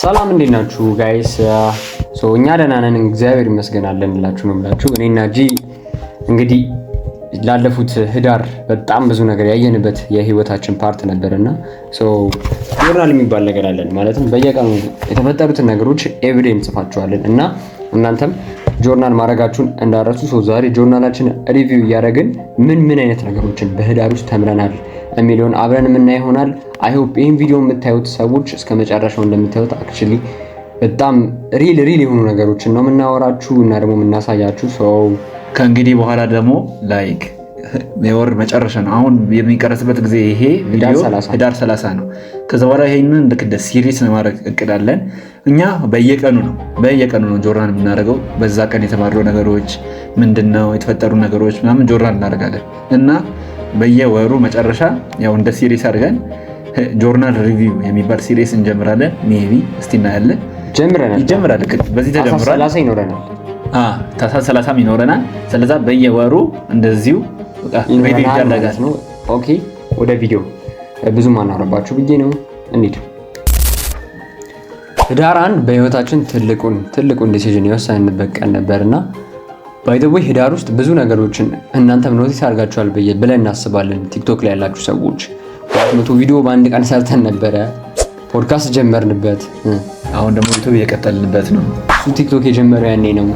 ሰላም እንዴት ናችሁ ጋይስ? እኛ ደህና ነን እግዚአብሔር ይመስገን አለንላችሁ ነው የምላችሁ። እኔና ጂ እንግዲህ ላለፉት ህዳር በጣም ብዙ ነገር ያየንበት የህይወታችን ፓርት ነበርና ጆርናል የሚባል ነገር አለን። ማለትም በየቀኑ የተፈጠሩትን ነገሮች ኤቭሪዴይ እንጽፋቸዋለን እና እናንተም ጆርናል ማድረጋችሁን እንዳረሱ። ዛሬ ጆርናላችን ሪቪው እያደረግን ምን አይነት ነገሮችን በህዳር ውስጥ ተምረናል የሚለውን አብረን የምናይ ይሆናል። አይ ሆፕ ይሄን ቪዲዮ የምታዩት ሰዎች እስከ መጨረሻው እንደምታዩት አክቹሊ በጣም ሪል የሆኑ ነገሮችን ነው የምናወራችሁ እና ደግሞ የምናሳያችሁ። ከእንግዲህ በኋላ ደግሞ ላይክ የወር መጨረሻ ነው አሁን የሚቀረጽበት ጊዜ ይሄ ቪዲዮ ህዳር 30 ነው። ከዛ በኋላ ይሄንን ልክ እንደ ሲሪስ ለማድረግ እቅዳለን። እኛ በየቀኑ ነው ጆርናል የምናደርገው። በዛ ቀን የተማርነው ነገሮች ምንድነው የተፈጠሩ ነገሮች ምናምን ጆርናል እናደርጋለን እና በየወሩ መጨረሻ ያው እንደ ሲሪስ አድርገን ጆርናል ሪቪው የሚባል ሲሪስ እንጀምራለን። ሜቢ እስቲ እናያለን። ይጀምራል። በዚህ ተጀምሯል። 30 ይኖረናል። ታህሳስ 30 ይኖረናል። ስለዚህ በየወሩ እንደዚሁ ሪቪው ያደርጋል ነው። ኦኬ ወደ ቪዲዮ ብዙም አናወራባችሁ ብዬ ነው። እንዴት ህዳር 1 በህይወታችን ትልቁን ዲሲዥን የወሰንበት ቀን ነበርና ባይ ዘ ዌይ ህዳር ውስጥ ብዙ ነገሮችን እናንተም ኖቲስ አድርጋችኋል ብለን እናስባለን። ቲክቶክ ላይ ያላችሁ ሰዎች 200 ቪዲዮ በአንድ ቀን ሰርተን ነበረ። ፖድካስት ጀመርንበት። አሁን ደግሞ ዩቲዩብ እየቀጠልንበት ነው። እሱ ቲክቶክ የጀመረው ያኔ ነው።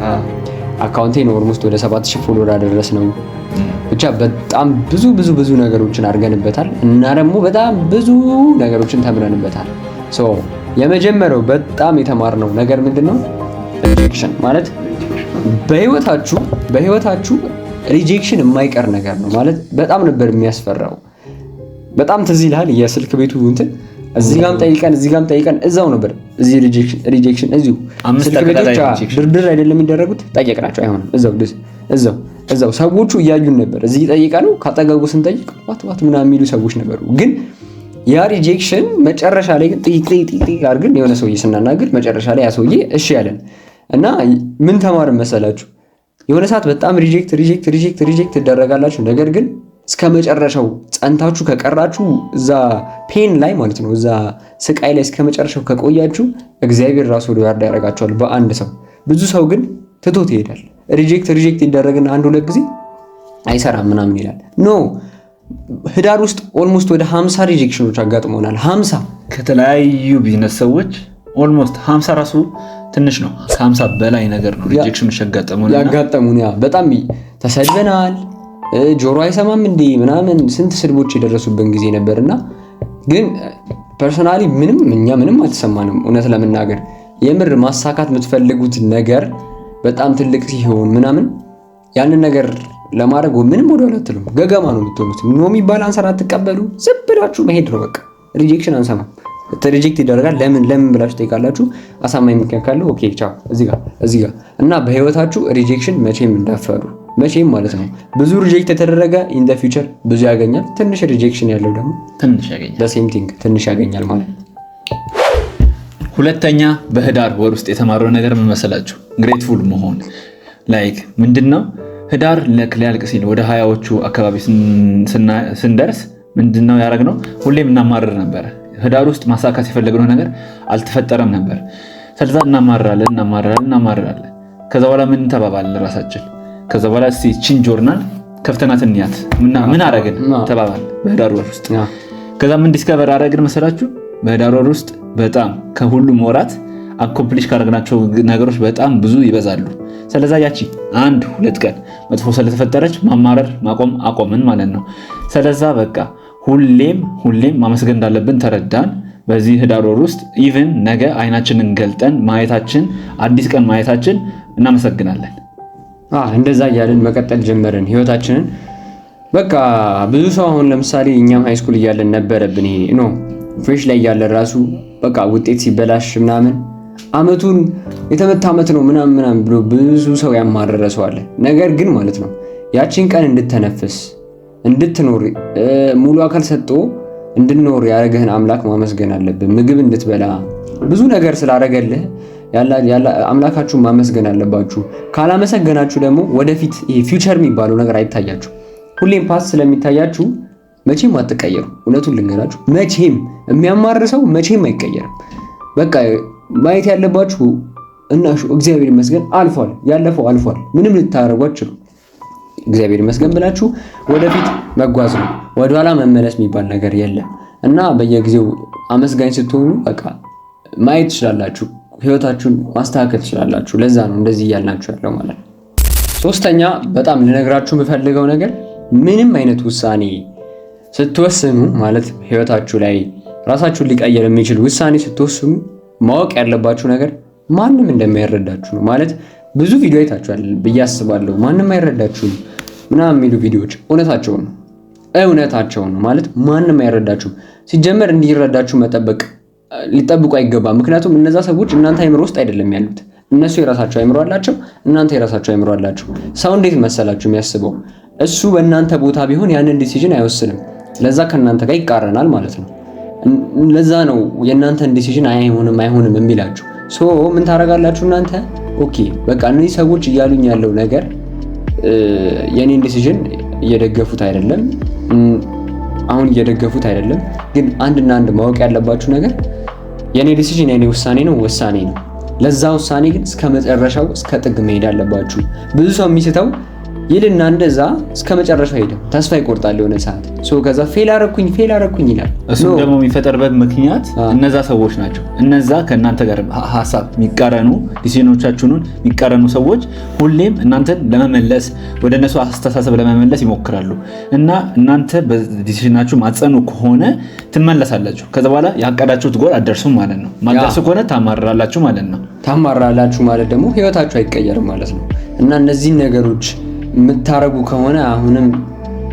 አካውንቴን ኦልሞስት ወደ 7000 ፎሎወር አደረስ ነው። ብቻ በጣም ብዙ ነገሮችን አድርገንበታል እና ደግሞ በጣም ብዙ ነገሮችን ተምረንበታል። የመጀመሪያው በጣም የተማርነው ነገር ምንድነው? ሪጀክሽን ማለት በህይወታችሁ ሪጀክሽን የማይቀር ነገር ነው። ማለት በጣም ነበር የሚያስፈራው። በጣም ትዝ ይልሃል የስልክ ቤቱ እንትን እዚህ ጋርም ጠይቀን እዛው ነበር። እዚህ ሪጀክሽን እዚሁ ስልክ ቤቶች ድርድር አይደለም የሚደረጉት። ጠየቅናቸው አይሆንም። እዛው ሰዎቹ እያዩን ነበር። እዚህ ጠይቀነው ካጠገቡ ስንጠይቅ ዋት ምናምን የሚሉ ሰዎች ነበሩ። ግን ያ ሪጀክሽን መጨረሻ ላይ ግን ጥቂት አድርገን የሆነ ሰውዬ ስናናግር መጨረሻ ላይ ያ ሰውዬ እሺ ያለን እና ምን ተማርን መሰላችሁ? የሆነ ሰዓት በጣም ሪጀክት ትደረጋላችሁ። ነገር ግን እስከ መጨረሻው ጸንታችሁ ከቀራችሁ እዛ ፔን ላይ ማለት ነው እዛ ስቃይ ላይ እስከ መጨረሻው ከቆያችሁ እግዚአብሔር ራሱ ሪዋርድ ያደርጋችኋል በአንድ ሰው። ብዙ ሰው ግን ትቶት ይሄዳል። ሪጀክት ይደረግና አንድ ሁለት ጊዜ አይሰራም ምናምን ይላል። ኖ ህዳር ውስጥ ኦልሞስት ወደ 50 ሪጀክሽኖች አጋጥመውናል። 50 ከተለያዩ ቢዝነስ ሰዎች ኦልሞስት 50 ራሱ ትንሽ ነው። ከ50 በላይ ነገር ነው ሪጀክሽኖች ያጋጠሙን። በጣም ተሰድበናል። ጆሮ አይሰማም እንዴ ምናምን ስንት ስድቦች የደረሱብን ጊዜ ነበርና ግን ፐርሰናሊ እኛ ምንም አልተሰማንም። እውነት ለመናገር የምር ማሳካት የምትፈልጉት ነገር በጣም ትልቅ ሲሆን ምናምን ያንን ነገር ለማድረግ ምንም ወደኋላ አትሉም። ገገማ ነው የምትሆኑት። ኖ የሚባል አንሰር አትቀበሉ። ዝም ብላችሁ መሄድ ነው በቃ። ሪጀክሽን አንሰማም። ሪጀክት ይደረጋል። ለምን ብላችሁ ጠይቃላችሁ። አሳማኝ ምክንያት ካለው ኦኬ ቻው እዚህ ጋር እና በህይወታችሁ ሪጀክሽን መቼም እንዳፈሩ መቼም ማለት ነው። ብዙ ሪጀክት የተደረገ ኢን ዘ ፊውቸር ብዙ ያገኛል። ትንሽ ሪጀክሽን ያለው ደግሞ ትንሽ ያገኛል። ዘ ሴም ቲንግ ትንሽ ያገኛል ማለት ነው። ሁለተኛ በህዳር ወር ውስጥ የተማረው ነገር ምን መሰላችሁ? ግሬትፉል መሆን ላይክ ምንድነው? ህዳር ሊያልቅ ሲል ወደ 20ዎቹ አካባቢ ስንደርስ ምንድነው ያደረግነው? ሁሌም እናማርር ነበረ። ህዳር ውስጥ ማሳካት የፈለግነው ነገር አልተፈጠረም ነበር። ስለዛ እናማርራለን። ከዛ በኋላ ምን ተባባልን ራሳችን። ከዛ በኋላ እስቲ ቺን ጆርናል ከፍተናት እንያት ምን አረግን ተባባል በህዳር ወር ውስጥ። ከዛ ምን ዲስከቨር አረግን መሰላችሁ? በህዳር ወር ውስጥ በጣም ከሁሉም ወራት አኮምፕሊሽ ካደረግናቸው ነገሮች በጣም ብዙ ይበዛሉ። ስለዛ ያቺ 1-2 ቀን መጥፎ ስለተፈጠረች ማማረር አቆምን ማለት ነው። ስለዛ በቃ ሁሌም ማመስገን እንዳለብን ተረዳን። በዚህ ህዳር ወር ውስጥ ኢቭን ነገ አይናችንን ገልጠን ማየታችን አዲስ ቀን ማየታችን እናመሰግናለን። እንደዛ እያልን መቀጠል ጀመርን ህይወታችንን። በቃ ብዙ ሰው አሁን ለምሳሌ እኛም ሃይስኩል እያለን ነበረብን ይሄ ኖ ፍሬሽ ላይ እያለን ራሱ በቃ ውጤት ሲበላሽ ምናምን አመቱን የተመታ አመት ነው ምናምን ብሎ ብዙ ሰው ያማረረ ሰው አለ። ነገር ግን ማለት ነው ያቺን ቀን እንድትተነፍስ እንድትኖር ሙሉ አካል ሰጥቶ እንድንኖር ያደረገህን አምላክ ማመስገን አለብን። ምግብ እንድትበላ ብዙ ነገር ስላደረገልህ አምላካችሁን ማመስገን አለባችሁ። ካላመሰገናችሁ ደግሞ ወደፊት ይሄ ፊውቸር የሚባለው ነገር አይታያችሁ። ሁሌም ፓስት ስለሚታያችሁ መቼም አትቀየሩ። እውነቱን ልንገራችሁ፣ መቼም የሚያማርሰው መቼም አይቀየርም። በቃ ማየት ያለባችሁ እና እግዚአብሔር ይመስገን አልፏል፣ ያለፈው አልፏል፣ ምንም ልታረጉ አትችሉ። እግዚአብሔር ይመስገን ብላችሁ ወደፊት መጓዝ ነው። ወደኋላ መመለስ የሚባል ነገር የለም እና በየጊዜው አመስጋኝ ስትሆኑ በቃ ማየት ትችላላችሁ፣ ህይወታችሁን ማስተካከል ትችላላችሁ። ለዛ ነው እንደዚህ እያልናችሁ ያለው ማለት ነው። ሶስተኛ በጣም ልነግራችሁ የምፈልገው ነገር ምንም አይነት ውሳኔ ስትወስኑ ማለት ህይወታችሁ ላይ ራሳችሁን ሊቀየር የሚችል ውሳኔ ስትወስኑ ማወቅ ያለባችሁ ነገር ማንም እንደማይረዳችሁ ነው። ማለት ብዙ ቪዲዮ አይታችኋል ብዬ አስባለሁ። ማንም አይረዳችሁም ምናምን የሚሉ ቪዲዮዎች እውነታቸው ነው ማለት ማንም አይረዳችሁም። ሲጀመር እንዲረዳችሁ ሊጠብቁ አይገባም። ምክንያቱም እነዛ ሰዎች እናንተ አይምሮ ውስጥ አይደለም ያሉት። እነሱ የራሳቸው አይምሮ አላቸው፣ እናንተ የራሳቸው አይምሮ አላችሁ። ሰው እንዴት መሰላችሁ የሚያስበው? እሱ በእናንተ ቦታ ቢሆን ያንን ዲሲዥን አይወስንም። ለዛ ከእናንተ ጋር ይቃረናል ማለት ነው። ለዛ ነው የእናንተን ዲሲዥን አይሆንም የሚላችሁ። ሶ ምን ታደርጋላችሁ እናንተ? ኦኬ በቃ እነዚህ ሰዎች እያሉኝ ያለው ነገር የኔን ዲሲዥን እየደገፉት አይደለም፣ አሁን እየደገፉት አይደለም። ግን አንድና አንድ ማወቅ ያለባችሁ ነገር የኔ ዲሲዥን የኔ ውሳኔ ነው። ለዛ ውሳኔ ግን እስከ መጨረሻው እስከ ጥግ መሄድ አለባችሁ። ብዙ ሰው የሚስተው ይልና እንደዛ እስከ መጨረሻው ሄደ ተስፋ ይቆርጣል የሆነ ሰዓት። ከዛ ፌል አረኩኝ ይላል። እሱ ደግሞ የሚፈጠርበት ምክንያት እነዛ ሰዎች ናቸው። እነዛ ከእናንተ ጋር ሀሳብ የሚቃረኑ ዲሲዥኖቻችሁን የሚቃረኑ ሰዎች ሁሌም እናንተን ለመመለስ ወደ እነሱ አስተሳሰብ ለመመለስ ይሞክራሉ እና እናንተ በዲሲዥናችሁ ማጸኑ ከሆነ ትመለሳላችሁ። ከዛ በኋላ ያቀዳችሁት ጎል አትደርሱም ማለት ነው። ማትደርሱ ከሆነ ታማራላችሁ ማለት ነው። ታማራላችሁ ማለት ደግሞ ህይወታችሁ አይቀየርም ማለት ነው። እና እነዚህን ነገሮች የምታረጉ ከሆነ አሁንም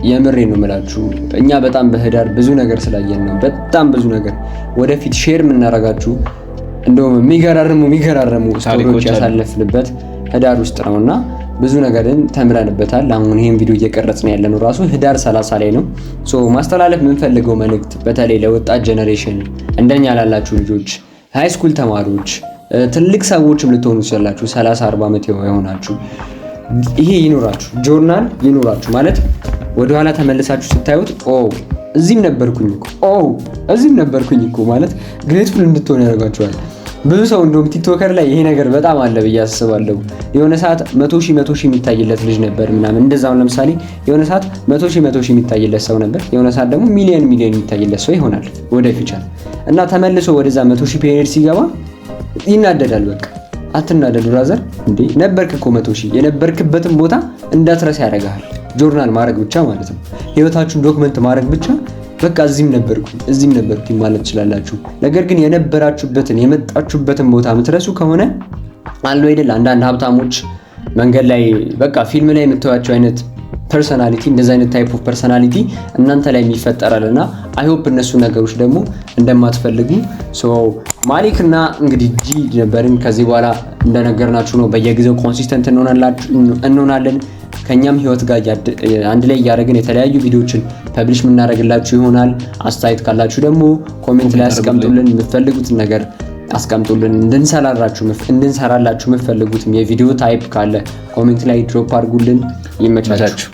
የምሬ ነው የምላችሁ፣ እኛ በጣም በህዳር ብዙ ነገር ስላየን ነው። በጣም ብዙ ነገር ወደፊት ሼር የምናረጋችሁ እንደውም የሚገራርሙ ስቶሪዎች ያሳለፍንበት ህዳር ውስጥ ነውና ብዙ ነገርን ተምረንበታል። አሁን ይሄን ቪዲዮ እየቀረጽን ያለነው ራሱ ህዳር 30 ላይ ነው። ማስተላለፍ የምንፈልገው መልእክት በተለይ ለወጣት ጄኔሬሽን እንደኛ ላላችሁ ልጆች፣ ሃይስኩል ተማሪዎች፣ ትልቅ ሰዎችም ልትሆኑ ትችላላችሁ፣ 30 40 ዓመት የሆናችሁ ይሄ ይኖራችሁ፣ ጆርናል ይኖራችሁ ማለት ወደኋላ ተመልሳችሁ ስታዩት እዚህም ነበርኩኝ እኮ ማለት ግሬትፉል እንድትሆኑ ያደርጋችኋል። ብዙ ሰው እንደውም ቲክቶከር ላይ ይሄ ነገር በጣም አለ ብዬ አስባለሁ። የሆነ ሰዓት 100 ሺህ የሚታይለት ልጅ ነበር ምናምን እንደዛው። ለምሳሌ የሆነ ሰዓት 100 ሺህ የሚታይለት ሰው ነበር፣ የሆነ ሰዓት ደግሞ ሚሊዮን የሚታይለት ሰው ይሆናል ወደ ፊውቸር እና ተመልሶ ወደዛ 100 ሺህ ፔሪየድ ሲገባ ይናደዳል። በቃ አትናደዱ ብራዘር፣ እንዴ ነበርክ እኮ 100 ሺህ የነበርክበትን ቦታ እንዳትረሳ ያደርጋል። ጆርናል ማድረግ ብቻ ማለት ነው፣ ህይወታችሁን ዶክመንት ማድረግ ብቻ። በቃ እዚህም ነበርኩኝ ማለት ትችላላችሁ። ነገር ግን የመጣችሁበትን ቦታ የምትረሱ ከሆነ አሉ አይደል አንዳንድ ሀብታሞች መንገድ ላይ በቃ ፊልም ላይ የምታዩቸው አይነት ፐርሰናሊቲ፣ እንደዚህ አይነት ታይፕ ኦፍ ፐርሰናሊቲ እናንተ ላይ ይፈጠራልና አይ ሆፕ እነሱ ነገሮች ደግሞ እንደማትፈልጉ። ማሊክና እንግዲህ ጂ ነበርን። ከዚህ በኋላ እንደነገርናችሁ ነው በየጊዜው ኮንሲስተንት እንሆናለን። ከኛም ህይወት ጋር አንድ ላይ እያደረግን የተለያዩ ቪዲዮዎችን ፐብሊሽ የምናደርግላችሁ ይሆናል። አስተያየት ካላችሁ ደግሞ ኮሜንት ላይ አስቀምጡልን። የምትፈልጉትን ነገር አስቀምጡልን። እንድንሰራላችሁ የምትፈልጉትም የቪዲዮ ታይፕ ካለ ኮሜንት ላይ ድሮፕ አድርጉልን። ይመቻችሁ።